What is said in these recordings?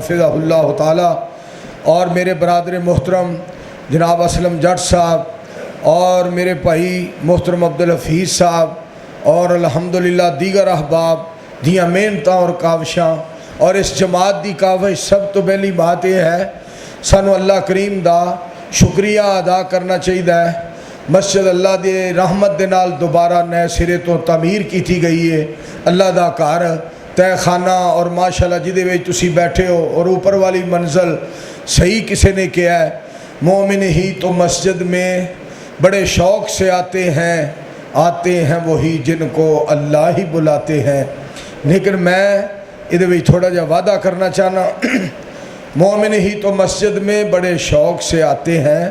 حفظہ اللہ تعالی اور میرے برادر محترم جناب اسلم جٹ صاحب اور میرے بھائی محترم عبدالحفیظ صاحب اور الحمدللہ دیگر احباب دیاں محنتاں اور کاوشاں اور اس جماعت دی کاوش سب تو پہلی بات یہ ہے سانو اللہ کریم دا شکریہ ادا کرنا چاہیے۔ مسجد اللہ دے رحمت دے نال دوبارہ نئے سرے تو تعمیر کی گئی ہے۔ اللہ دا گھر تہ خانہ اور ماشاءاللہ جدے وچ تسی بیٹھے ہو اور اوپر والی منزل صحیح کسی نے کیا ہے۔ مومن ہی تو مسجد میں بڑے شوق سے آتے ہیں وہی جن کو اللہ ہی بلاتے ہیں۔ لیکن میں ادھے وچ تھوڑا جا وعدہ کرنا چاہنا، مومن ہی تو مسجد میں بڑے شوق سے آتے ہیں،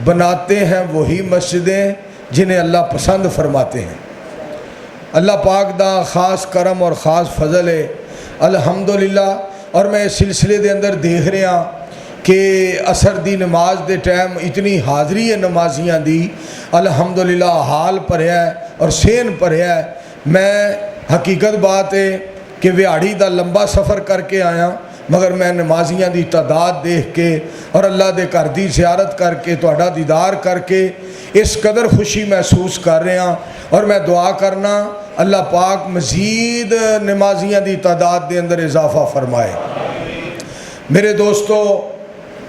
بناتے ہیں وہی مسجدیں جنہیں اللہ پسند فرماتے ہیں۔ اللہ پاک دا خاص کرم اور خاص فضل ہے الحمدللہ۔ اور میں اس سلسلے دے اندر دیکھ رہا کہ عصر دی نماز دے ٹائم اتنی حاضری ہے نمازیاں دی الحمدللہ، حال پڑھیا ہے اور سین پڑھیا ہے۔ میں حقیقت بات ہے کہ وہاڑی دا لمبا سفر کر کے آیا، مگر میں نمازیاں دی تعداد دیکھ کے اور اللہ دے گھر دی زیارت کر کے تہاڈا دیدار کر کے اس قدر خوشی محسوس کر رہا ہوں۔ اور میں دعا کرنا اللہ پاک مزید نمازیاں دی تعداد دے اندر اضافہ فرمائے۔ میرے دوستو،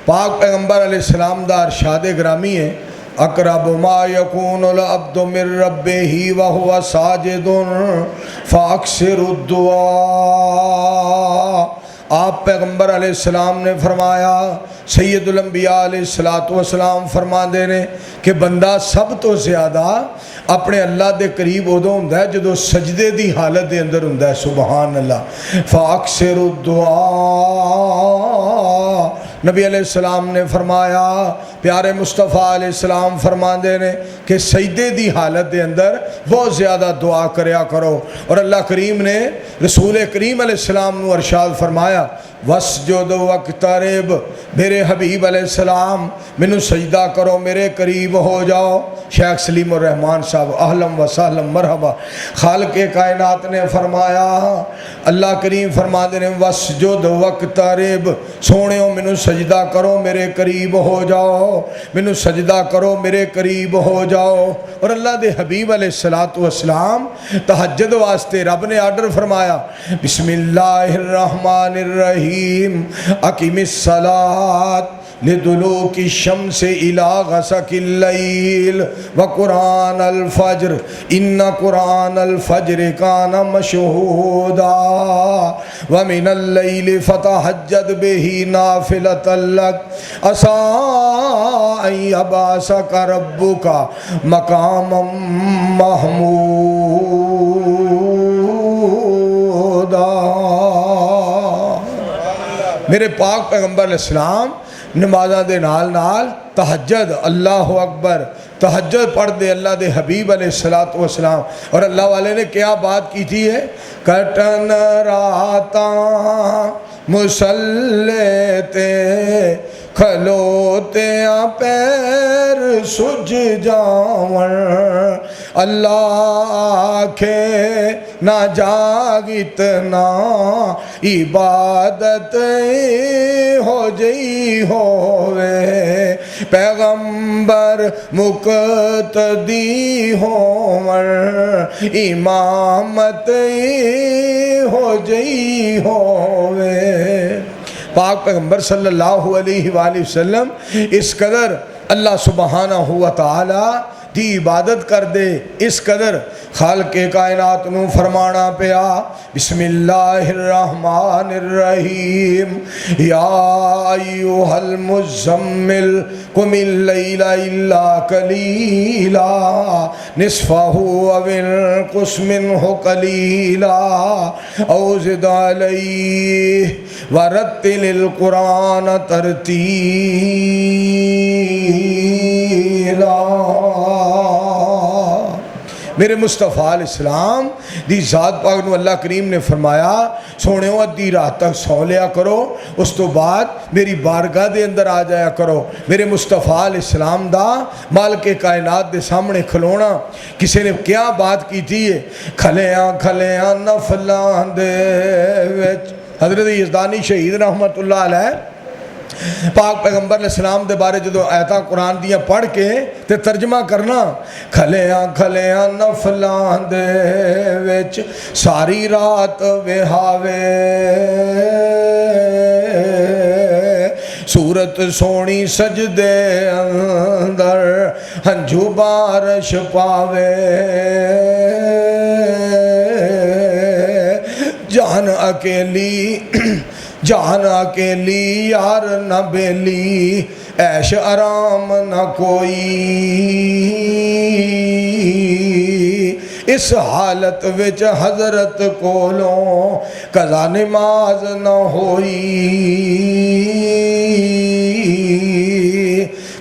پاک پیغمبر علیہ السلام دا ارشاد گرامی ہے، اقرب ما یکون العبد من ربہ وہو ساجد فاکثر الدعاء۔ آپ پیغمبر علیہ السلام نے فرمایا، سید الانبیاء علیہ السلام فرما دے رہے کہ بندہ سب تو زیادہ اپنے اللہ دے قریب ادو ہوندا ہے جدو سجدے دی حالت دے اندر ہوندا ہے۔ سبحان اللہ۔ فاکثر الدعاء، نبی علیہ السلام نے فرمایا، پیارے مصطفیٰ علیہ السلام فرما دے رہے کہ سجدے دی حالت دے اندر بہت زیادہ دعا کریا کرو۔ اور اللہ کریم نے رسول کریم علیہ السلام نو ارشاد فرمایا، وَاسْجُدْ وَاقْتَرِبْ، میرے حبیب علیہ السلام منو سجدہ کرو، میرے قریب ہو جاؤ۔ شیخ سلیم الرحمان صاحب اہلم و سہلم مرحبا۔ خالق کائنات نے فرمایا، اللہ کریم فرما دے رہے وَاسْجُدْ وَاقْتَرِبْ، سونےو منو سجدہ کرو میرے قریب ہو جاؤ، منو سجدہ کرو میرے قریب ہو جاؤ۔ اور اللہ دے حبیب علیہ السلام تہجد واسطے رب نے آرڈر فرمایا، بسم اللہ الرحمن الرحیم، اقیم الصلاۃ لدلوک الشمس الی غسق اللیل وقرآن الفجر ان قرآن الفجر کان مشہودا ومن اللیل فتہجد بہ نافلۃ لک عسیٰ ان یبعثک ربک مقاما محمودا۔ میرے پاک پیغمبر علیہ السلام نمازہ دے نال تہجد، اللہ اکبر، تہجد پڑھ دے اللہ دے حبیب علیہ السلام۔ اور اللہ والے نے کیا بات کی تھی ہے، کٹن راتاں مسلے تے کھلوتیاں پیر سج جاون، اللہ آکھے نہ جاگ اتنا عبادت ہو جئی ہوئے، پیغمبر مقتدی ہون، امامت ہو جئی ہوئے۔ پاک پیغمبر صلی اللہ علیہ وآلہ وسلم اس قدر اللہ سبحانہ و تعالی دی عبادت کر دے، اس قدر خالق کائنات نو فرمانا پیا، بسم اللہ الرحمن الرحیم، یا ایوہ المزمل قم اللیل الا قلیلا نصفہ او انقص منہ قلیلا او زد علیہ ورتل القرآن ترتیلا۔ میرے مصطفیٰ علیہ السلام دی ذات پاک نو اللہ کریم نے فرمایا، سونےو ادھی رات تک سو لیا کرو، اس تو بعد میری بارگاہ دے اندر آ جایا کرو۔ میرے مصطفیٰ علیہ السلام دا مالک کائنات دے سامنے کھلونا، کسی نے کیا بات کی تھی ہے، کھلیاں کھلیاں نفلاں دے وچ حضرت یزدانی شہید رحمت اللہ علیہ پاک پیغمبر علیہ السلام دے بارے جدو آیتاں قرآن دیاں پڑھ کے تے ترجمہ کرنا، کھلیاں کھلیاں نفلاں دے وچ ساری رات وہاوے، صورت سونی سجدے اندر ہنجو بارش پاوے، جان اکیلی جان اکیلی یار نہ بیلی، عیش آرام نہ کوئی، اس حالت وچ حضرت کولوں قضا نماز نہ ہوئی،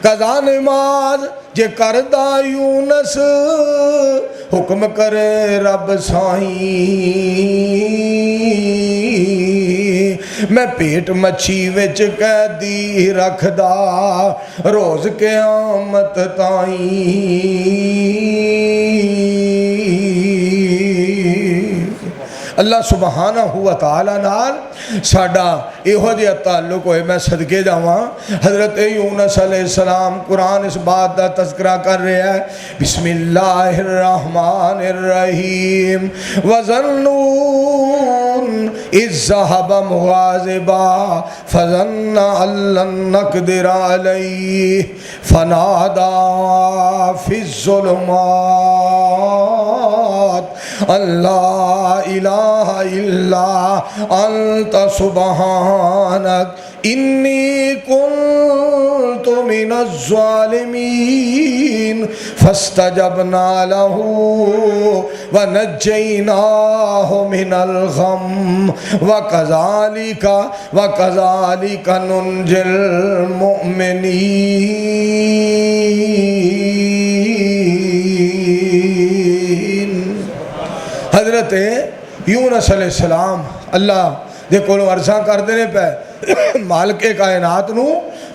قضا نماز جے کردہ یونس حکم کرے رب سائیں، میں پیٹ مچھی وچ قیدی رکھ دا روز قیامت تائیں۔ اللہ سبحانہ و تعالی نال ساڈا ایہو جہا تعلق ہوئے، میں صدقے جاواں حضرت یونس علیہ السلام قرآن اس بات دا تذکرہ کر رہا ہے، بسم اللہ الرحمن الرحیم، وَظَنُّونَ اِذْ ذَهَبَ مُغَاضِبًا فَظَنَّ أَن لَّن نَّقْدِرَ عَلَيْهِ فَنَادَىٰ فِي الظُّلُمَاتِ أَن لَّا إِلَٰهَ إِلَّا أَنتَ سُبْحَانَكَ إِنِّي كُنتُ مِنَ الظَّالِمِينَ فَاسْتَجَبْنَا لَهُ وَنَجَّيْنَاهُ مِنَ الْغَمِّ وَكَذَلِكَ نُنْجِي الْمُؤْمِنِينَ۔ حضرت یونس علیہ السلام اللہ دے کولوں عرضاں کر دینے پہ، مالک کائنات نو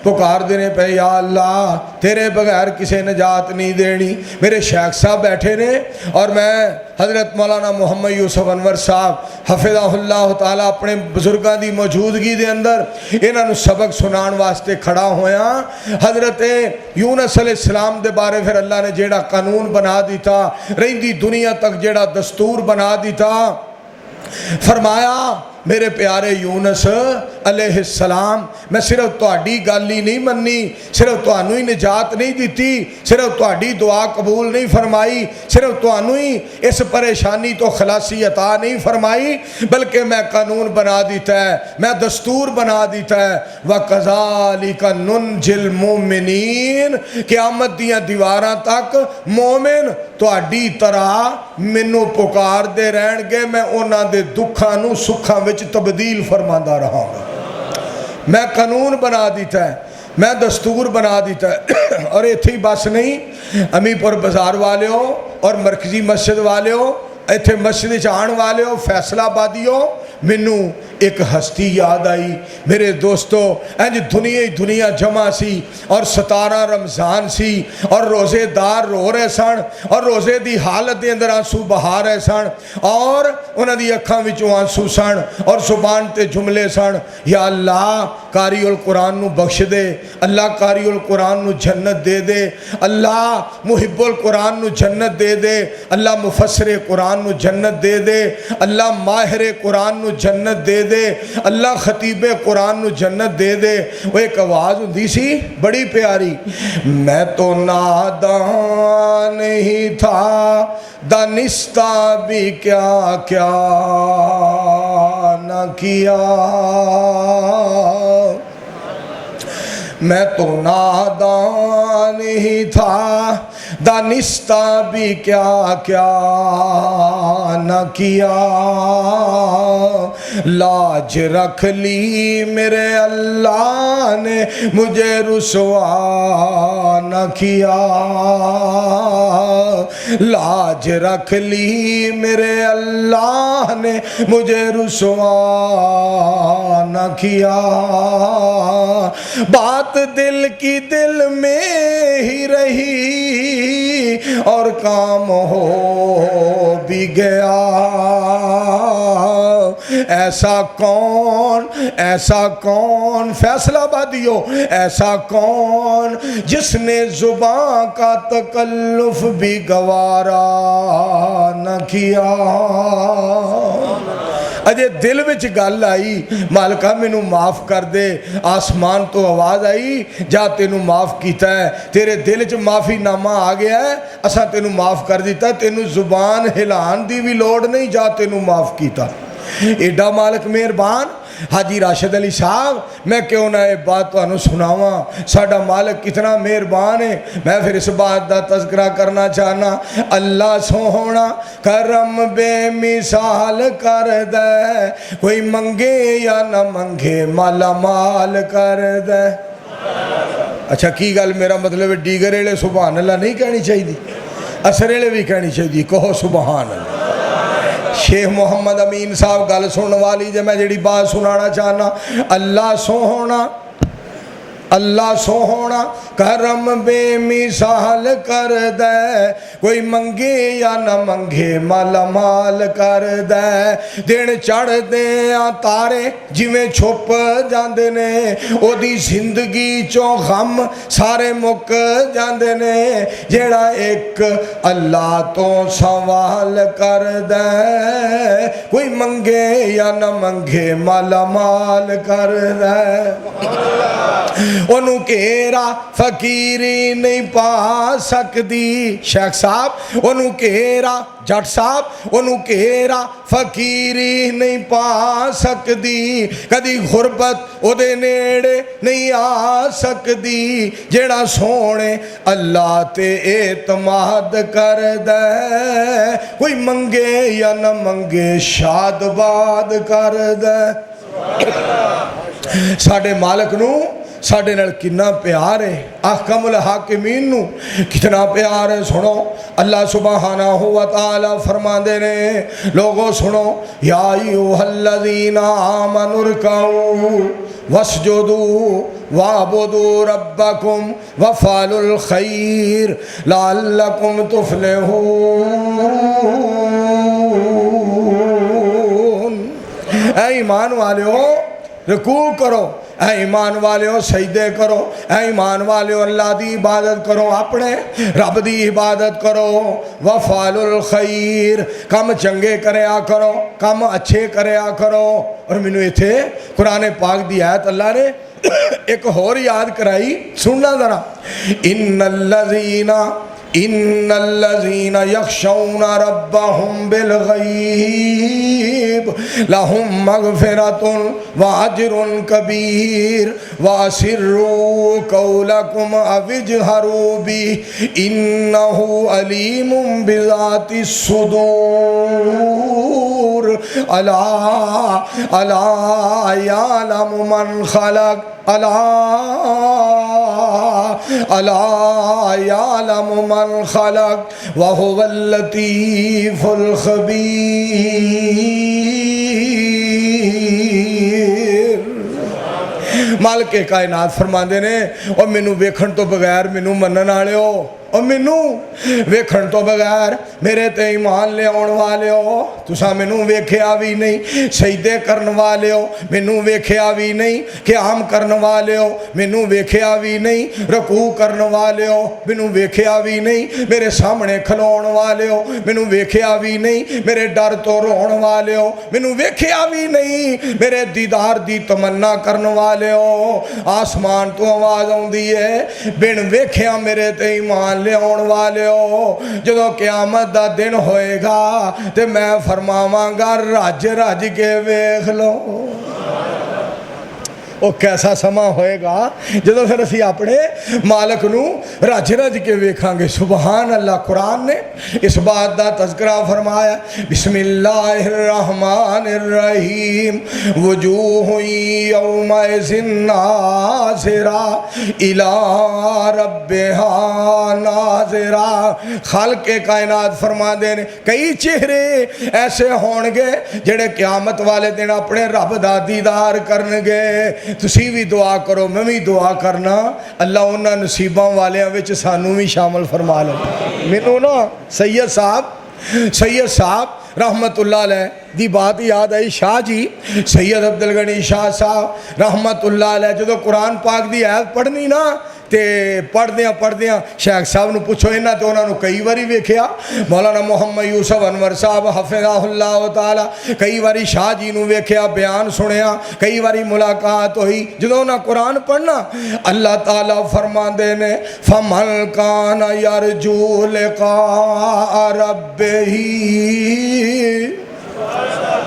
پکار دینے پہ، یا اللہ تیرے بغیر کسے نجات نہیں دینی۔ میرے شیخ صاحب بیٹھے نے اور میں حضرت مولانا محمد یوسف انور صاحب حفظہ اللہ تعالیٰ اپنے بزرگاں دی موجودگی دے اندر انہاں نو سبق سنان واسطے کھڑا ہویا۔ حضرت یونس علیہ السلام دے بارے پھر اللہ نے جیڑا قانون بنا دیتا، رہندی دنیا تک جیڑا دستور بنا دیتا، فرمایا میرے پیارے یونس علیہ السلام، میں صرف تہاڈی گل ہی نہیں مننی، صرف تہانوں ہی نجات نہیں دیتی، صرف تہاڈی دعا قبول نہیں فرمائی، صرف تہانوں ہی اس پریشانی تو خلاصی عطا نہیں فرمائی، بلکہ میں قانون بنا دیتا ہے، میں دستور بنا دیتا ہے، وَكَذَلِكَ نُنْجِي الْمُؤْمِنِينَ، قیامت دیاں دیواراں تک مومن تہاڈی طرح مینوں پکار دے رہن گے، میں انہاں دے دکھاں نو سکھاں وچ تبدیل فرماندا رہاں گا۔ میں قانون بنا دیتا ہے، میں دستور بنا دیتا ہے۔ اور ایتھے ہی بس نہیں، امی پور بازار والے ہو اور مرکزی مسجد والے ہو، ایتھے مسجد چان والے ہو، فیصلہ آبادی ہو، مینوں ایک ہستی یاد آئی میرے دوستو، دنیا جمع سی اور 17 رمضان سی اور روزے دار رو رہے سن اور روزے دی حالت دے اندر آنسو بہا رہے سن اور انہاں دی اکھاں وچوں آنسو سن اور زبان تے جملے سن، یا اللہ قاری القرآن نو بخش دے، اللہ قاری القرآن نو جنت دے دے، اللہ محب القرآن نو جنت دے دے، اللہ مفسر قرآن نو جنت دے دے، اللہ ماہر قرآن نو جنت دے دے، اللہ خطیب قرآن نو جنت دے دے۔ وہ ایک آواز ہوندی سی بڑی پیاری، میں تو نادان ہی تھا دانستہ بھی کیا کیا نہ کیا، میں تو نادان ہی تھا دانستہ بھی کیا کیا نہ کیا، لاج رکھ لی میرے اللہ نے مجھے رسوا نہ کیا، لاج رکھ لی میرے اللہ نے مجھے رسوا نہ کیا، بات دل کی دل میں ہی رہی اور کام ہو بھی گیا، ایسا کون فیصلہ بادیو، ایسا کون جس نے زبان کا تکلف بھی گوارا نہ کیا۔ اجے دل وچ گل آئی مالکا مینوں معاف کر دے، آسمان تو آواز آئی جا تینوں معاف کیتا ہے، تیرے دل چ معافی نامہ آ گیا ہے، اساں تینوں معاف کر دیتا، تینوں زبان ہلان دی بھی لوڑ نہیں، جا تینوں معاف کیتا۔ ایڈا مالک مہربان۔ حاجی راشد علی صاحب میں کیوں نہ یہ بات تانوں سناواں، ساڈا مالک کتنا مہربان ہے۔ میں پھر اس بات دا تذکرہ کرنا چاہنا، اللہ سوہنا کرم بے مثال کر دے، کوئی منگے یا نہ منگے مالا مال کر دے۔ اچھا کی گل میرا مطلب ڈیگر ویلے سبحان اللہ نہیں کہنی چاہیے، اثر ویلے بھی کہنی چاہیے، کہو سبحان اللہ۔ شیخ محمد امین صاحب گل سننے والی جے میں جڑی بات سنانا چاہنا، اللہ سوہنا کرم بے مثال کر دے، کوئی منگے یا نہ منگے مالا مال کر دے، دن چڑھ دے تارے جویں چھپ جاندے نے، او دی زندگی چوں غم سارے مک جاندے نے، جیڑا ایک اللہ تو سوال کر دے، کوئی منگے یا نہ منگے مالا مال کر دے۔ انہوں کیرا فقیری نہیں پا سکدی، شیخ صاحب انہوں کیرا جٹ صاحب انہوں کیرا فقیری نہیں پا سکدی، کدی غربت او دے نیڑے نہیں آ سکدی، جیڑا سونے اللہ تے اعتماد کر دے، کوئی منگے یا نہ منگے شاد باد کر دے۔ ساڑھے مالک نو ساڑھے نال کتنا پیار ہے، احکم الحاکمین نو کتنا پیار ہے۔ سنو اللہ سبحانہ و تعالی فرما دے رہے، لوگوں سنو، یا ایوہ الذین آمنوا ارکعوا واسجدوا وَاعْبُدُوا رَبَّكُمْ وَافْعَلُوا الْخَيْرَ لَعَلَّكُمْ تُفْلِحُونَ۔ اے ایمان والےو رکوع کرو، اے ایمان والیو سجدے کرو، اے ایمان والیو اللہ دی عبادت کرو، اپنے رب دی عبادت کرو، وَافْعَلُوا الْخَيْرَ کم چنگے کریا کرو، کم اچھے کریا کرو۔ اور منو ایتھے قرآن پاک دی آیت اللہ نے ایک اور یاد کرائی، سننا ذرا، ان الذین یخشون ربهم بالغیب لهم مغفرۃ واجر کبیر واسروا قولکم او اجہروا بہ انہ علیم بذات الصدور الا یعلم من خلق الا یعلم من خلق وهو اللطیف الخبیر۔ مالک کائنات فرماندے نے، اور مینوں ویکھن تو بغیر مینوں منن والےو، اور مینوں ویکھن تو بغیر میرے تے ایمان لے آن والے ہو، تساں مینوں ویکھیا بھی نہیں، سجدے کرن والے ہو مینوں ویکھیا بھی نہیں، قیام کرن والے ہو مینوں ویکھیا بھی نہیں، رکوع کرن والے ہو مینوں ویکھیا بھی نہیں، میرے سامنے کھلون والے ہو مینوں ویکھیا بھی نہیں، میرے ڈر تو رون والے ہو مینوں ویکھیا بھی نہیں، میرے دیدار دی تمنا کرن والے ہو۔ آسمان تو آواز آوندی ہے، بن ویکھیا میرے تے ایمان لے آن والے ہو، جدو قیامت دا دن ہوئے گا تے میں فرماواں گا رج رج کے ویکھ لو۔ وہ کیسا سما ہوئے گا جدو پھر اسی اپنے مالک نو رج رج کے ویکھاں گے۔ سبحان اللہ۔ قرآن نے اس بات دا تذکرہ فرمایا، بسم اللہ الرحمن الرحیم، وجوہ یومئذ ناظرہ الی ربہا ناظرہ۔ خالق کائنات فرما دے نے کئی چہرے ایسے ہون گے جڑے قیامت والے دن اپنے رب دا دیدار کرنگے۔ تسی بھی دعا کرو، میں بھی دعا کرنا، اللہ انہاں نصیباں والیاں وچ سانوں بھی شامل فرما لے۔ مینوں نا سید صاحب سید صاحب رحمتullah علیہ دی بات یاد آئی، شاہ جی سید عبدالغنی شاہ صاحب رحمتullah علیہ جدو قرآن پاک دی آیت پڑھنی نا تے پڑھدیاں شیخ صاحب نو پوچھو انہاں تے انہاں نو کئی واری ویکھیا، مولانا محمد یوسف انور صاحب حفظہ اللہ تعالی کئی واری شاہ جی نو ویکھیا، بیان سنیا، کئی واری ملاقات ہوئی، جدو انہاں قرآن پڑھنا اللہ تعالی فرماندے نے فَمَنْ كَانَ يَرْجُو لِقَاءَ رَبِّهِ،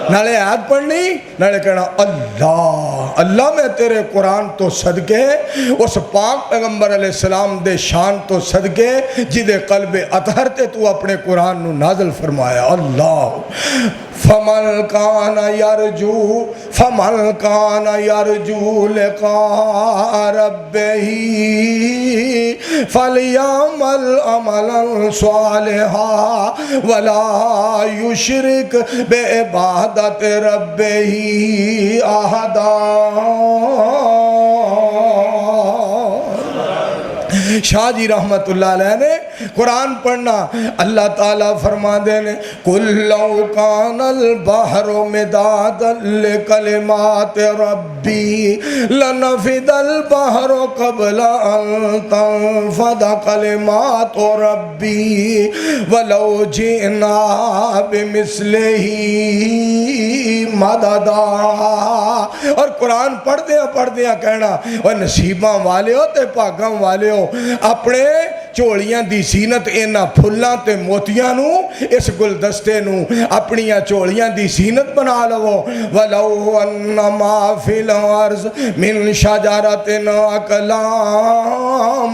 نالے آیت پڑھنی نالے کہنا اللہ میں تیرے قرآن تو صدقے اس پاک پیغمبر علیہ السلام دے شان تو صدقے جدے قلب اطہر تے تو اپنے قرآن نو نازل فرمایا۔ اللہ فَمَنْ كَانَ يَرْجُو لِقَاءَ رَبِّهِ فَلْيَعْمَلْ عَمَلًا صَالِحًا وَلَا يُشْرِكْ بِعِبَادَتِ رَبِّهِ أَحَدًا۔ شاہ جی رحمتullah علیہ نے قرآن پڑھنا اللہ تعالیٰ فرما دینے قُلْ لَوْ كَانَ الْبَحْرُ مِدَادًا لِكَلِمَاتِ رَبِّي لَنَفِدَ الْبَحْرُ قَبْلَ أَن تَنفَدَ كَلِمَاتُ رَبِّي وَلَوْ جِئْنَا بِمِثْلِهِ مَدَدًا۔ اور قرآن پڑھ دیا کہنا اور نصیباں والے ہو تے پاگاں والے ہو، اپنے چوڑیاں دی زینت اینا پھلاں تے موتیاں نو اس گلدستے نو اپنیاں چوڑیاں دی زینت بنا لو۔ وَلَوْ أَنَّمَا فِي الْأَرْضِ مِنْ شَجَرَةٍ أَقْلَامٌ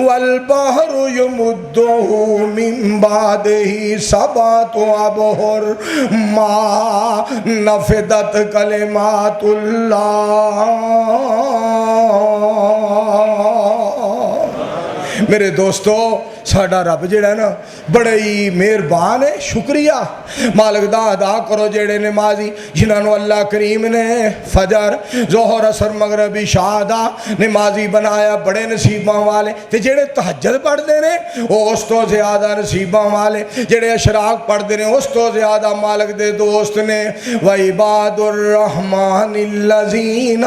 وَالْبَحْرُ يَمُدُّهُ مِنْ بَعْدِهِ سَبْعَةُ أَبْحُرٍ مَا نَفِدَتْ كَلِمَاتُ اللَّهِ۔ میرے دوستو ساڈا رب جڑا ہے نا بڑے ہی مہربان ہے، شکریہ مالک دا ادا کرو جڑے نمازی جنہاں نو اللہ کریم نے فجر ظہر اثر مغرب عشاء دا نمازی بنایا، بڑے نصیباں والے، تے جڑے تہجد پڑھدے نے وہ اس تو زیادہ نصیباں والے، جڑے اشراق پڑھدے نے اس تو زیادہ مالک دے دوست نے۔ وعباد الرحمن الذین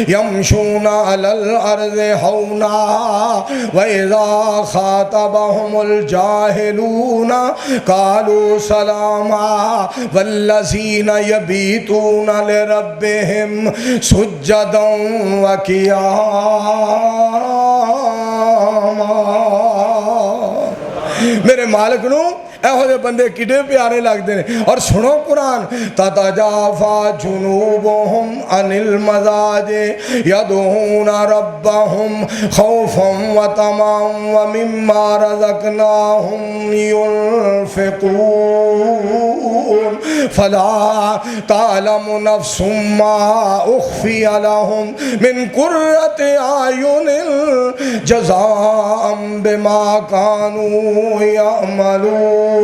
یمشون علی الارض ہونا وَإِذَا خَاطَبَهُمُ الْجَاهِلُونَ قَالُوا سَلَامًا وَالَّذِينَ يَبِيتُونَ لِرَبِّهِمْ سُجَّدًا وَقِيَامًا۔ میرے مالک نو ایہو جے بندے کڈے پیارے لگ دے اور سنو قرآن تتجافا جنوبہم عن المضاجع یدعون ربہم خوفا وطمعا ومما رزقناہم ينفقون فلا تعلم نفس ما اخفی لهم من قرۃ اعین جزاء بما كانوا يعملون۔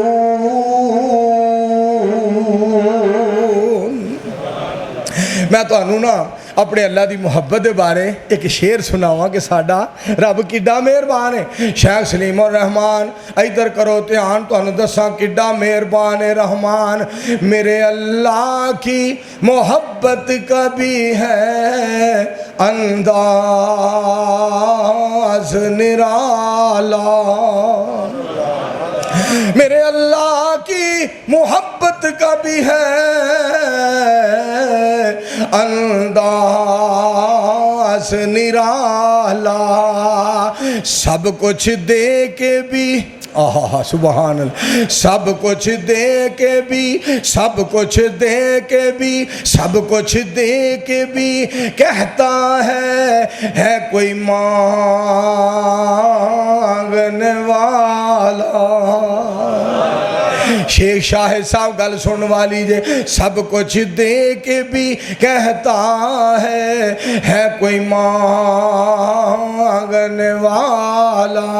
میں تو انہوں نا اپنے اللہ دی محبت دے بارے ایک شعر سناواں کہ ساڈا رب کڈا مہربان ہے۔ شیخ سلیم الرحمان ادھر کرو دھیان، تو انہوں دساں کڈا مہربان ہے رحمان۔ میرے اللہ کی محبت کبھی ہے انداز نرالا، میرے اللہ کی محبت کا بھی ہے انداز نرالا، سب کچھ دے کے بھی سبحان اللہ، سب کچھ دے کے بھی، سب کچھ دے کے بھی، سب کچھ دے کے بھی کہتا ہے کوئی مانگنے والا۔ شیخ شاہد صاحب گل سن والی جے، سب کچھ دے کے بھی کہتا ہے کوئی مانگنے والا۔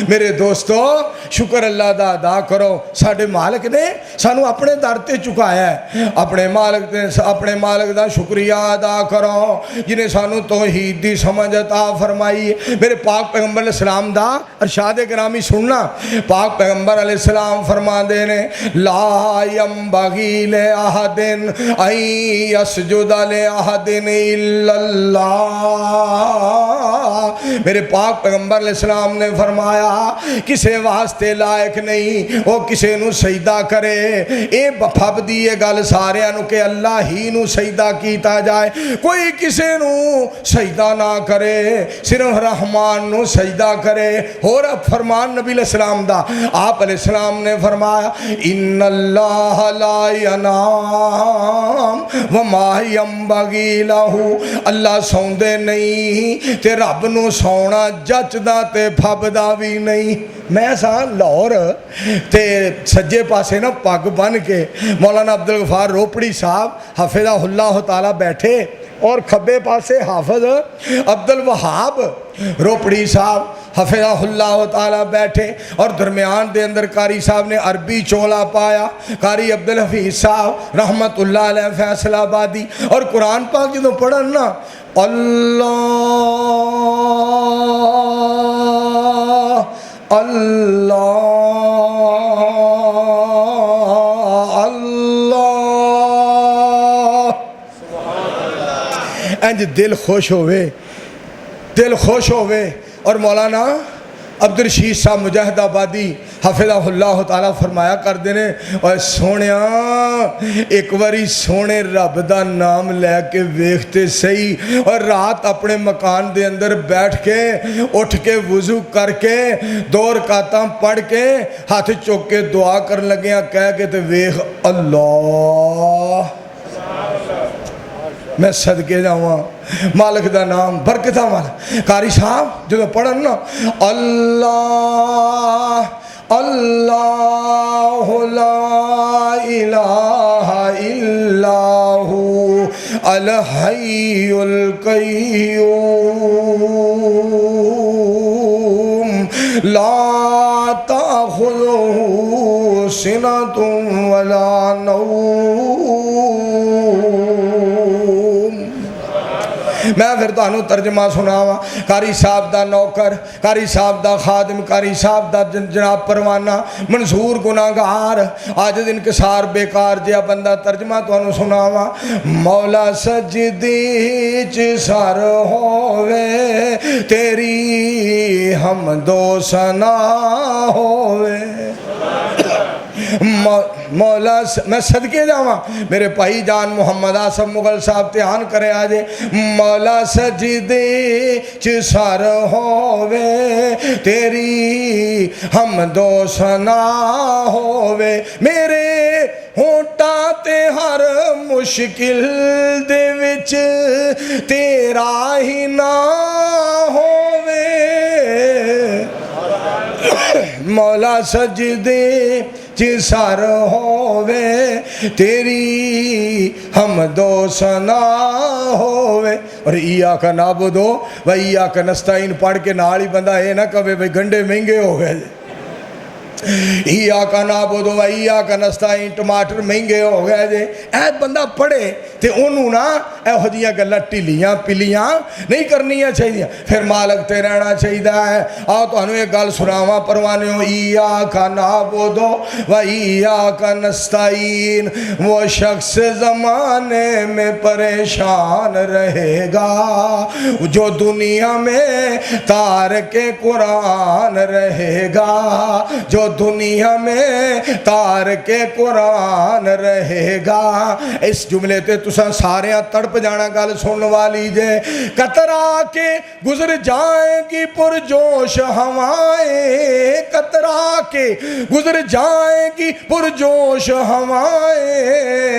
میرے دوستو شکر اللہ دا ادا کرو، ساڈے مالک نے سانو اپنے در تے چکایا ہے، اپنے مالک دا شکریہ ادا کرو جنہیں سانو توحید دی سمجھ عطا فرمائی ہے۔ میرے پاک پیغمبر علیہ السلام دا ارشاد گرامی سننا، پاک پیغمبر علیہ السلام السلام فرما دے نے لا ینبغی لأحد ان یسجد لأحد الا اللہ. میرے پاک پیغمبر علیہ السلام نے فرمایا کسے واسطے لائق نہیں وہ کسے نو سجدہ کرے. اے بفب دی یہ گل سارے نو کہ اللہ ہی نو سجدہ کیتا جائے, کوئی کسے نو سجدہ نہ کرے, صرف رحمان نو سجدہ کرے. اور فرمان نبی علیہ السلام دا, آپ علیہ السلام نے فرمایا ان اللہ لا ینام وما ینبغی لہو, اللہ سوندے نہیں تے رب نو سونا جچدا تے پھبدا بھی نہیں. میں سا لاہور تے سجے پاسے نا پگ بن کے مولانا عبدالغفار روپڑی صاحب حفظہ اللہ تعالی بیٹھے اور کھبے پاسے حافظ عبدالوہاب روپڑی صاحب حفظہ اللہ تعالی بیٹھے, اور درمیان دے اندر قاری صاحب نے عربی چولا پایا, قاری عبدالحفیظ صاحب رحمت اللہ علیہ فیصل آبادی, اور قرآن پاک جدوں پڑھن نا اللہ اللہ اللہ انج دل خوش ہوئے, دل خوش ہوئے. اور مولانا عبدالرشید صاحب مجاہد آبادی حفظہ اللہ تعالیٰ فرمایا کر دینے اور سونیا ایک باری سونے رب دا نام لے کے ویکھتے صحیح, اور رات اپنے مکان دے اندر بیٹھ کے اٹھ کے وضو کر کے 2 رکعتاں پڑھ کے ہاتھ چوک کے دعا کرن لگیاں کہہ کے تے ویکھ اللہ میں صدقے جاواں مالک دا نام برکتاں والا. قاری صاحب جدو پڑھن نا اللہ اللہ لا الہ الا ہو الحی القیوم لا تأخذہ سنۃ ولا نوم. میں پھر تانوں ترجمہ سناواں. قاری صاحب دا نوکر, قاری صاحب دا خادم, قاری صاحب دا جناب پروانہ, منصور گناہگار, عاجز انکسار بیکار جہا بندہ. ترجمہ تانوں سناواں. مولا سجدی چ سر ہووے تیری حمد و ثنا ہووے. مولا میں صدقے جاواں میرے بھائی جان محمد آصف مغل صاحب دھیان کرے آجے. مولا سجدے چ سر ہووے تیری حمد و ثنا ہووے, میرے ہونٹاں تے ہر مشکل دے وچ تیرا ہی نام ہووے. مولا سجدے چ سر ہووے تیری حمد و ثنا ہووے. اور ایاک نعبد و ایاک نستعین پڑھ کے نال ہی بندہ اے نہ کہے بھئی گنڈے مہنگے ہو گئے, ایاک نعبد و ایاک نستعین ٹماٹر مہنگے ہو گئے جے. اے بندہ پڑھے تے انہوں نا ایہو جیاں گلاں ٹلیاں پلیاں نہیں کرنیاں چاہیے, پھر مالک تے رہنا چاہیے ہے. آؤ تانوں ایک گل سناواں پروانیوں. ایاک نعبد و ایاک نستعین, وہ شخص زمانے میں پریشان رہے گا جو دنیا میں تارک قرآن رہے گا, جو دنیا میں تارک قرآن رہے گا. اس جملے تے تساں ساریاں تڑپ جانا گل سن والی جے. قطرہ کے گزر جائیں گی پرجوش ہوائیں, قطرہ کے گزر جائیں گی پرجوش ہوائیں,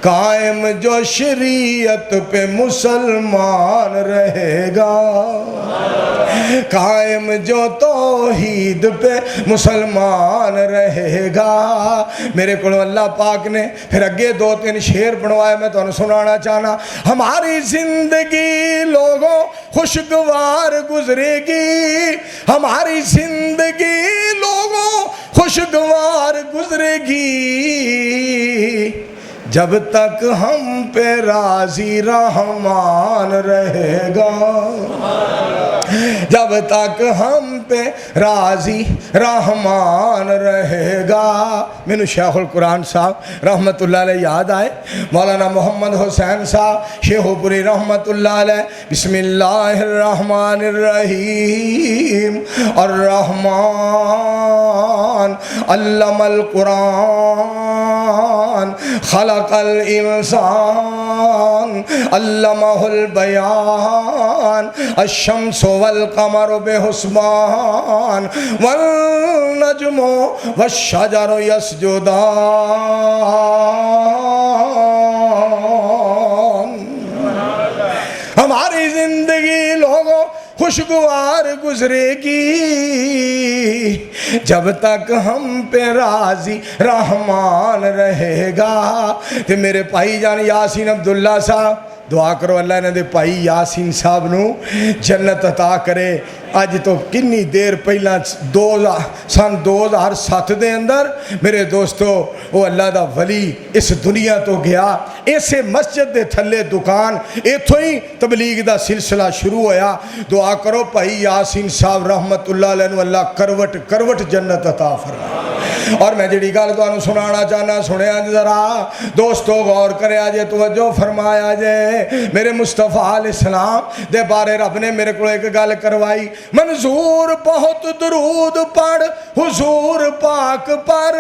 قائم جو شریعت پہ مسلمان رہے گا, قائم جو توحید پہ مسلمان رہے گا. میرے کو اللہ پاک نے پھر اگے 2-3 شعر بنوائے, میں تو سنانا چاہنا. ہماری زندگی لوگوں خوشگوار گزرے گی, ہماری زندگی لوگوں خوشگوار گزرے گی, جب تک ہم پہ راضی رحمان رہے گا، جب تک ہم پہ راضی رحمان رہے گا. مینو شیخ القرآن صاحب رحمت اللہ علیہ یاد آئے، مولانا محمد حسین صاحب شیخو پوری رحمت اللہ علیہ. بسم اللہ الرحمن الرحیم. الرحمن علم القرآن خلق الانسان علمہ البیان الشمس والقمر بحسبان والنجم والشجر یسجدان. ہماری زندگی لوگوں خوشگوار گزرے گی جب تک ہم پہ راضی رحمان رہے گا. تو میرے بھائی جان یاسین عبداللہ صاحب دعا کرو اللہ انہاں دے بھائی یاسین صاحب نو جنت عطا کرے. اج تو کنی دیر پہلا سن 2007 دے اندر میرے دوستو وہ اللہ دا ولی اس دنیا تو گیا. اسے مسجد دے تھلے دکان ایتھوں ہی تبلیغ دا سلسلہ شروع ہویا. دعا کرو بھائی یاسین صاحب رحمت اللہ علیہ نو اللہ کروٹ کروٹ جنت عطا فرمائے. اور میں جڑی گل تانوں سنانا چاہنا سنیا ذرا دوستو غور کرے جے توجہ فرمایا جے. میرے مصطفیٰ علیہ السلام دے بارے رب نے میرے کو ایک گل کروائی. منظور بہت درود پڑھ حضور پاک پر،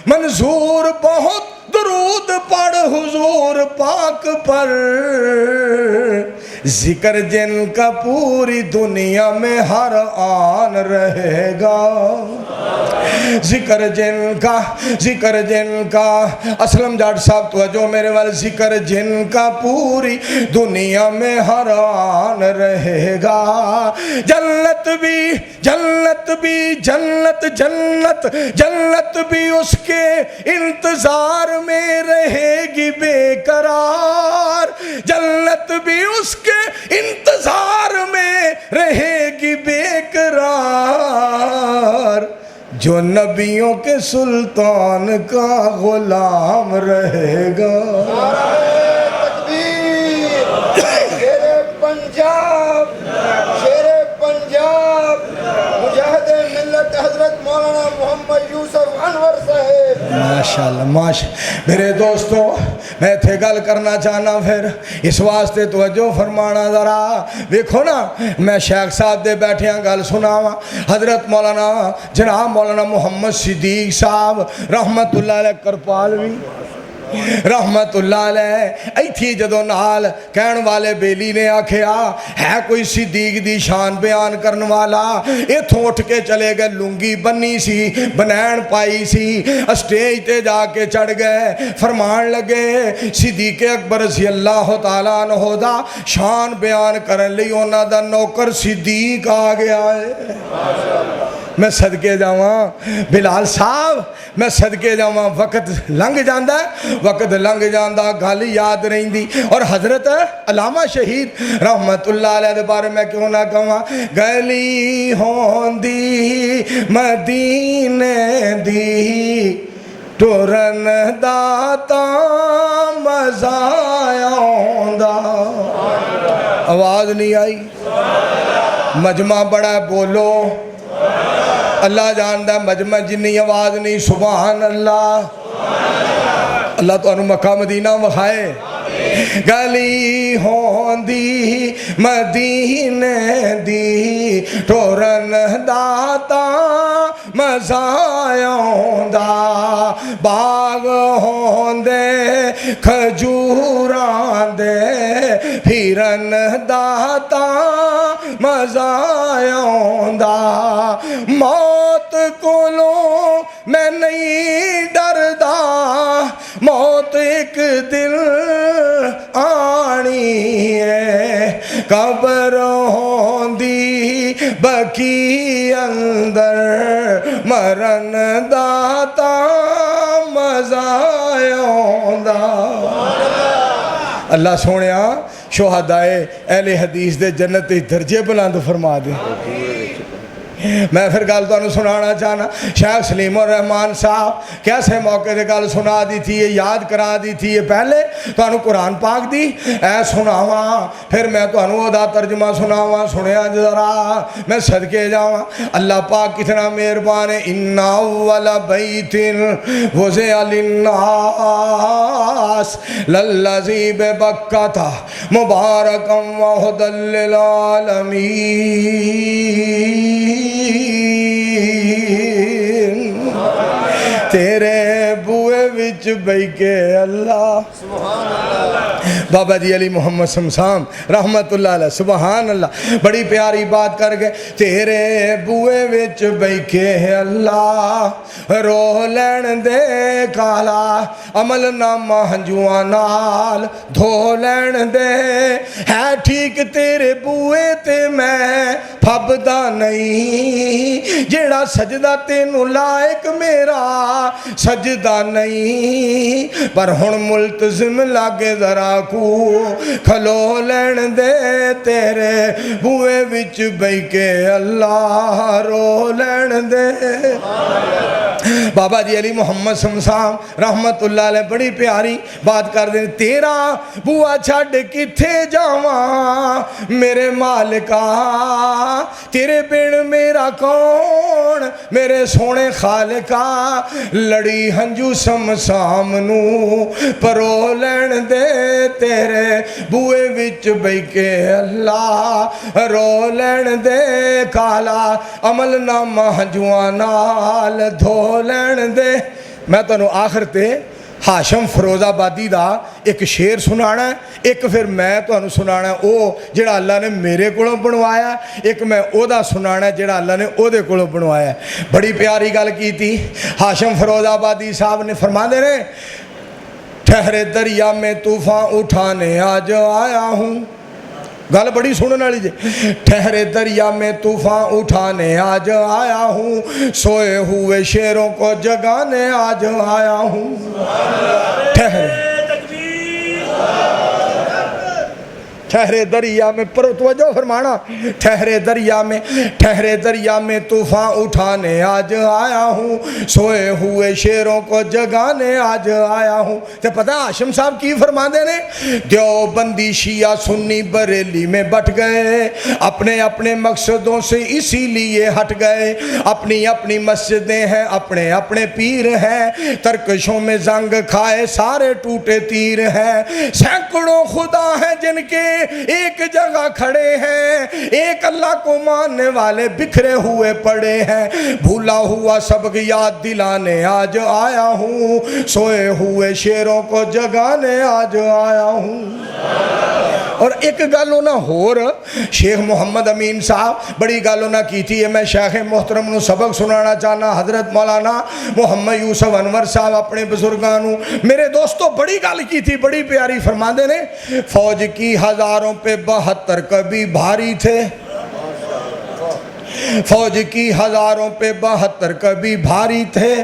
منظور بہت درود پڑھ حضور پاک پر، ذکر جن کا پوری دنیا میں ہر آن رہے گا. ذکر جن کا اسلم جاٹ صاحب توجہ میرے والے. ذکر جن کا پوری دنیا میں ہر آن رہے گا. جنت بھی اس کے انتظار میں رہے گی بے قرار. جنت بھی اس کے انتظار میں رہے گی بے قرار. جو نبیوں کے سلطان کا غلام رہے گا. ماشاءاللہ میرے دوستو میں تھے گل کرنا چاہنا پھر اس واسطے توجہ فرمانا ذرا. دیکھو نا میں شیخ صاحب دے بیٹھے ہیں گل سناواں. حضرت مولانا جناب مولانا محمد صدیق صاحب رحمت اللہ علیہ کرپالوی رحمت اللہ علیہ ایتھی جدو نال کہن والے بیلی نے آکھیا ہے کوئی صدیق دی شان بیان کرن والا. ایتھوں اٹھ کے چلے گئے لنگی بنی سی بنین پائی سی اسٹیج تے جا کے چڑھ گئے فرمان لگے صدیق اکبر رضی اللہ تعالیٰ عنہ دا شان بیان کرن لئی انہاں دا نوکر صدیق آ گیا ہے. میں صدقے جاواں بلال صاحب میں صدقے جاواں. وقت لنگ جاندہ وقت لنگ جاندہ گل یاد رہندی. اور حضرت علامہ شہید رحمت اللہ علیہ دے بارے میں کیوں نہ کہاں. گلی ہوندی مدینے دی ٹورن داتا مزہ آوندا. آواز نہیں آئی. مجمع بڑا ہے بولو. اللہ جاندہ مجمع جنی آواز نہیں. سبحان اللہ. اللہ تو انہوں مکہ مدینہ وخائے. گلی ہوندی مدینے دی ٹورن داتا مزہ آوندا. باغ ہوندے کھجوراں دے پھرن داتا مزہ آوندا. موت کولوں میں نہیں ڈردا موت ایک دن آنی ہے. قبر ہوندی بکی اندر مرن داتا مزہ آوندا. اللہ سونیا شہدائے اہل حدیث دے جنت درجے بلند فرما دے. میں پھر گل تمہیں سنانا چاہنا شیخ سلیم الرحمان صاحب کیسے موقع دے گل سنا دی تھی یہ یاد کرا دی تھی یہ پہلے تمہیں قرآن پاک دی اے سناواں پھر میں تمہیں وہ دا ترجمہ سناواں سنیا ذرا میں صدقے جاواں اللہ پاک کتنا مہربان ہے ان اول بیت وضع للناس للذی ببکۃ مبارکا وہدی للعالمین تیرے بوئے وچ بئی کے اللہ بابا جی علی محمد سمسام رحمت اللہ علیہ سبحان اللہ بڑی پیاری بات کر گئے تیرے بوئے وچ بئی کے اللہ روح لین دے کالا عمل نامہ ہنجواں نال دھو لین دے ہے ٹھیک تیرے بوئے تے میں پھبدا نہیں جیڑا سجدہ تینوں لائق میرا سجدہ نہیں پر ہن ملتزم لاگے ذرا کو کھلو لین دے تیرے بوئے وچ بئی کے اللہ رو لین دے بابا جی علی محمد سمسام رحمت اللہ علیہ بڑی پیاری بات کر دیں تیرا بوا چھڑ کتھے جاواں میرے مالکا تیرے بن میرا کون میرے سونے خالقا لڑی ہنجو سمسام نو پرو لین دے تیرے بوئے وچ بئی کے اللہ رو لین دے کالا عمل نامہ ہنجواں نال دھو لین دے میں تنوں آخر تے ہاشم فروز آبادی دا ایک شعر سنانا ہے ایک پھر میں تنوں سنانا ہے او جڑا اللہ نے میرے کولوں بنوایا ایک میں او دا سنانا ہے جڑا اللہ نے او دے کولوں بنوایا ہے بڑی پیاری گل کی تھی ہاشم فروز آبادی صاحب نے فرما دے رہے ٹھہرے دریا میں طوفان اٹھانے آج آیا ہوں گل بڑی سننے والی جی ٹھہرے دریا میں طوفان اٹھانے آج آیا ہوں سوئے ہوئے شیروں کو جگانے آج آیا ہوں ٹھہرے دریا میں پر توجہ فرمانا ٹھہرے دریا میں طوفان اٹھانے آج آیا ہوں سوئے ہوئے شیروں کو جگانے آج آیا ہوں تے پتہ ہاشم صاحب کی فرما دے نے دیوبندی شیعہ سنی بریلی میں بٹ گئے اپنے اپنے مقصدوں سے اسی لیے ہٹ گئے اپنی اپنی مسجدیں ہیں اپنے اپنے پیر ہیں ترکشوں میں زنگ کھائے سارے ٹوٹے تیر ہیں سینکڑوں خدا ہیں جن کے ایک جگہ کھڑے ہیں ایک اللہ کو ماننے والے بکھرے ہوئے پڑے ہیں بھولا ہوا سبق یاد دلانے آج آیا ہوں سوئے ہوئے شیروں کو جگانے آج آیا ہوں اور ایک گالو نہ ہور شیخ محمد امین صاحب بڑی گالو نہ کی تھی میں شیخ محترم نو سبق سنانا چاہنا حضرت مولانا محمد یوسف انور صاحب اپنے بزرگانوں میرے دوستو بڑی گال کی تھی بڑی پیاری فرما دے نے فوج کی ہزاروں پہ 72 کبھی بھاری تھے فوج کی ہزاروں پہ 72 کبھی بھاری تھے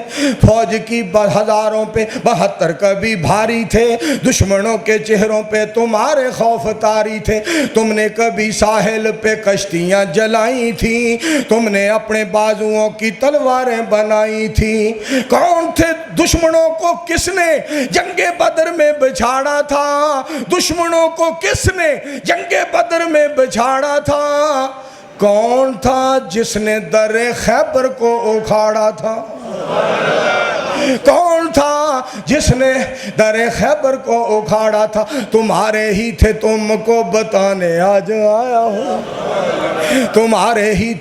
فوج کی ہزاروں پہ 72 کبھی بھاری تھے دشمنوں کے چہروں پہ تمہارے خوف طاری تھے تم نے کبھی ساحل پہ کشتیاں جلائی تھیں تم نے اپنے بازوؤں کی تلواریں بنائی تھیں کون تھے دشمنوں کو کس نے جنگ بدر میں بچھاڑا تھا دشمنوں کو کس نے جنگ بدر میں بچھاڑا تھا کون تھا جس نے در خیبر کو اکھاڑا تھا کون تھا جس نے در خیبر کو اکھاڑا تھا تمہارے ہی تھے تم کو بتانے آج آیا ہوں تمہارے ہی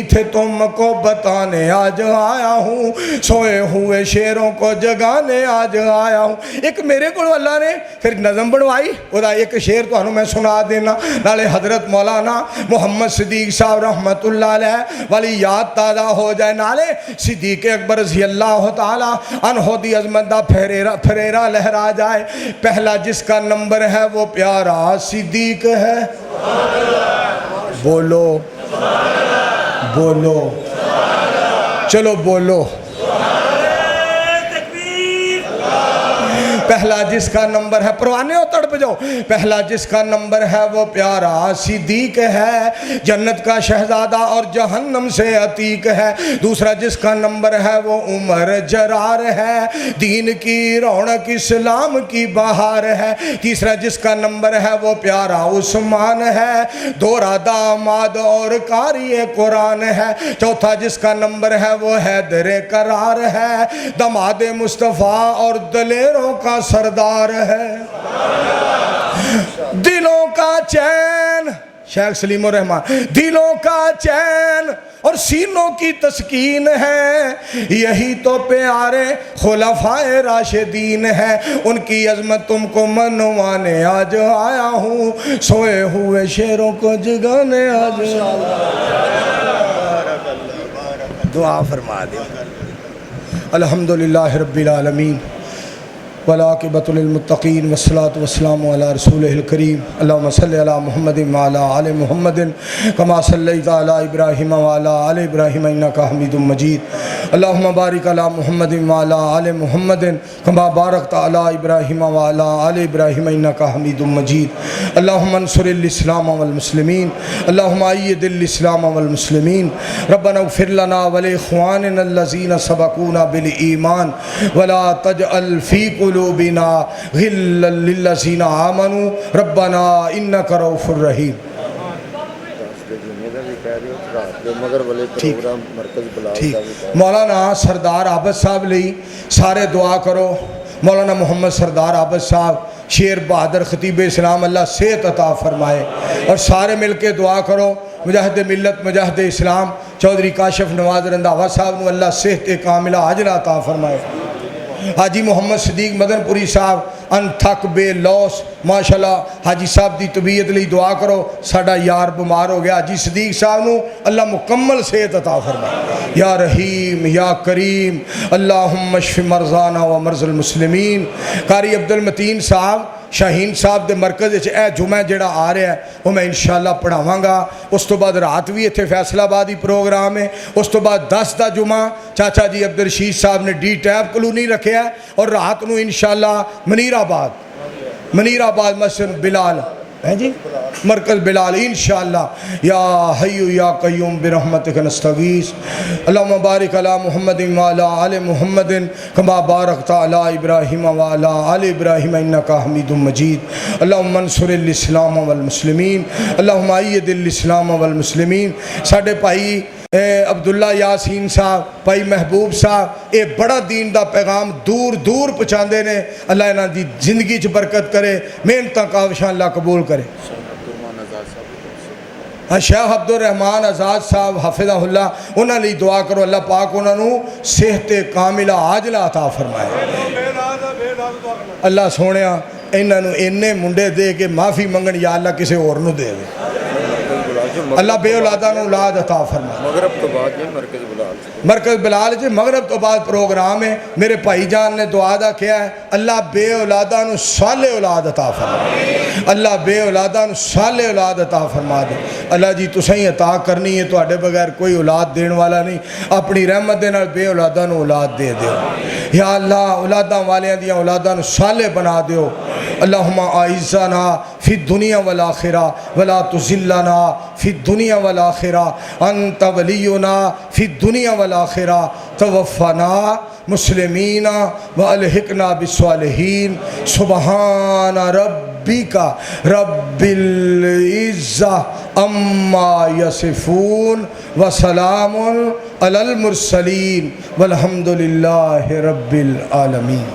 تھے تم کو بتانے آج آیا ہوں سوئے ہوئے شیروں کو جگانے آج آیا ہوں ایک میرے کو اللہ نے پھر نظم بنوائی وہ ایک شعر تو میں سنا دینا نالے حضرت مولانا محمد صدیق صاحب رحمت اللہ علیہ والی یاد تازہ ہو جائے نالے صدیق اکبر رضی اللہ تعالیٰ عنہ دی عظمت دا پھریرا لہرا جائے پہلا جس کا نمبر ہے وہ پیارا صدیق ہے بولو بولو چلو بولو پہلا جس کا نمبر ہے، پروانے ہو تڑپ جاؤ، پہلا جس کا نمبر ہے وہ پیارا صدیق ہے، جنت کا شہزادہ اور جہنم سے عتیق ہے۔ دوسرا جس کا نمبر ہے وہ عمر جرار ہے، دین کی رونق اسلام کی بہار ہے۔ تیسرا جس کا نمبر ہے وہ پیارا عثمان ہے، دورہ داماد اور قاری قرآن ہے۔ چوتھا جس کا نمبر ہے وہ حیدر قرار ہے، دماد مصطفیٰ اور دلیروں کا سردار ہے۔ دلوں کا چین، شیخ سلیم الرحمن، دلوں کا چین اور سینوں کی تسکین ہے، یہی تو پیارے خلفائے راشدین ہے۔ ان کی عظمت تم کو منوانے آج آیا ہوں، سوئے ہوئے شیروں کو جگانے آج آیا ہوں۔ دعا فرما دیں۔ الحمدللہ رب العالمین والعاقبۃ للمتقین والصلاۃ والسلام علی رسولہ الکریم، اللہم صلی علی محمد وعلی آل محمد کما صلیت علی ابراہیم وعلی آل ابراہیم انک حمید مجید، اللہم بارک علی محمد وعلی آل محمد کما بارکت علی ابراہیم وعلی آل ابراہیم انک حمید مجید، اللہم انصر الاسلام والمسلمین، اللہم اید الاسلام والمسلمین، ربنا اغفر لنا ولاخواننا الذین سبقونا بالایمان ولا تجعل فی قلوبنا غلا للذین آمنوا ربنا انک رؤوف رحیم۔ مولانا سردار عابد صاحب لئی سارے دعا کرو۔ مولانا محمد سردار عابد صاحب شیر بہادر خطیب اسلام، اللہ صحت عطا فرمائے، اور سارے مل کے دعا کرو مجاہد ملت مجاہد اسلام چودھری کاشف نواز رنداوا صاحب نو اللہ صحت کاملہ عاجلہ عطا فرمائے۔ حاجی محمد صدیق مدن پوری صاحب انتھک بے لوس، ماشاءاللہ حاجی صاحب دی طبیعت لئی دعا کرو، ساڈا یار بیمار ہو گیا، حاجی صدیق صاحب نو اللہ مکمل صحت عطا فرمائے۔ یا رحیم یا کریم اللہم اشف مرضانا و مرض المسلمین۔ قاری عبدالمتین صاحب شاہین صاحب دے مرکز وچ اے جمعہ جڑا آ رہا ہے وہ میں انشاءاللہ پڑھاواں گا، اس تو بعد رات بھی ایتھے فیصل آبادی پروگرام ہے، اس تو بعد 10 دا جمعہ چاچا جی عبدالرشید صاحب نے ڈی ٹیب کلونی رکھے ہے، اور رات نو انشاءاللہ منیر آباد مسجد بلال ہے جی مرکز بلال انشاءاللہ۔ یا حی یا قیوم برحمتک نستغیث، اللہم بارک علی محمد وعلی آل محمد کما بارکت علی ابراہیم وعلی آل ابراہیم انک حمید مجید، اللہم انصر الاسلام والمسلمین، اللہم اید الاسلام والمسلمین۔ ساڈے بھائی عبداللہ یاسین صاحب، بھائی محبوب صاحب، یہ بڑا دین دا پیغام دور دور پہنچاندے نے، اللہ انہاں دی زندگی چ برکت کرے، محنتاں کاوشاں اللہ قبول کرے۔ شیخ عبد الرحمان آزاد صاحب حافظہ اللہ، انہاں لئی دعا کرو، اللہ پاک انہاں نو صحت کاملہ عاجلہ عطا فرمائے۔ اللہ سونیا انہاں نو اینے منڈے دے کے معافی منگن، یا اللہ کسے اور نو دے دے، اللہ بے اولادہ نو اولاد عطا فرمائے۔ مغرب تو بعد یہ مرکز بلال جی مغرب تو بعد پروگرام ہے، میرے بھائی جان نے دعا دا کیا ہے، اللہ بے اولادہ نو صالح اولاد عطا فرمائے، اللہ بے اولادہ نو صالح اولاد عطا فرما دے۔ اللہ جی تسیں عطا کرنی ہے، تو بغیر کوئی اولاد دین والا نہیں، اپنی رحمت دے نال بے اولادہ نو اولاد دے دیو یا اللہ، اولاداں والیاں دیاں اولاداں نو صالح بنا دیو۔ اللہم اعزنا فی الدنیا والآخرہ ولا تذلنا فی الدنیا والآخرہ، انت ولینا فی الدنیا والآخرہ، توفنا مسلمین والحقنا بالصالحین، سبحان ربک رب العزہ اما یصفون وسلام علی المرسلین والحمدللہ رب العالمین۔